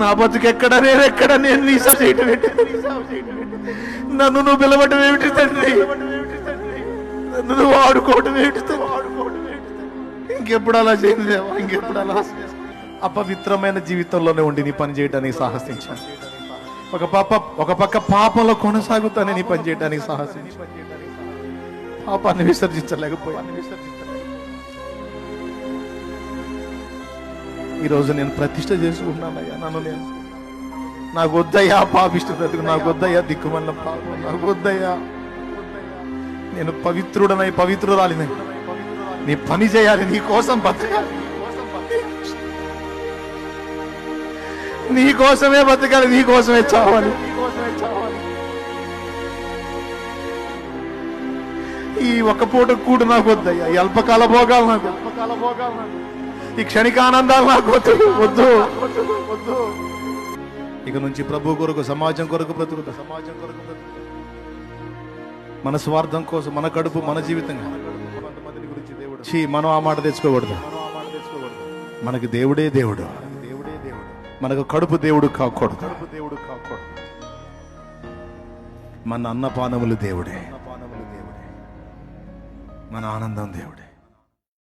నా బతుకెక్కడ, నేనెక్కడ, నేను నీ సేవ చేయటం ఏంటి? నన్ను నువ్వు పిలవటం ఏమిటి తండ్రి? నన్ను నువ్వు ఆడుకోవటం ఏమిటి తండ్రి? ఇంకెప్పుడు అలా చేయను దేవా, ఇంకెప్పుడు అలా. అపవిత్రమైన జీవితంలోనే ఉండి నీ పని చేయడానికి సాహసించాను. ఒక పక్క పాపంలో కొనసాగుతానే నీ పని చేయడానికి సాహసించాను. పాపాన్ని విసర్జించలేకపోయాను. ఈరోజు నేను ప్రతిష్ట చేసుకుంటున్నానయ్యా. నేను నాకు వద్దయ్యా పాపిష్టి బ్రతుకు, నాకు వద్దయ్యా దిక్కుమల్ల పాపం, నాకు వద్దయ్యా. నేను పవిత్రురాలిని. నీ పని చేయాలి, నీ కోసం బతకాలి, నీ కోసమే బతకాలి, నీ కోసమే చావాలి. ఈ ఒక్క పూట కూడు నాకు వద్దయ్యా. ఈ అల్పకాల భోగాలు నాకు, ఈ క్షణికానందాలు నాకు వద్దు. ఇక నుంచి ప్రభు కొరకు, సమాజం కొరకు బ్రతుకుతా. మన స్వార్థం కోసం, మన కడుపు, మన జీవితంగా మనం ఆ మాట తెచ్చుకోకూడదు. మనకి దేవుడే దేవుడు, మనకు కడుపు దేవుడు కాకూడదు. మన అన్నపానములు దేవుడే, మన ఆనందం దేవుడే.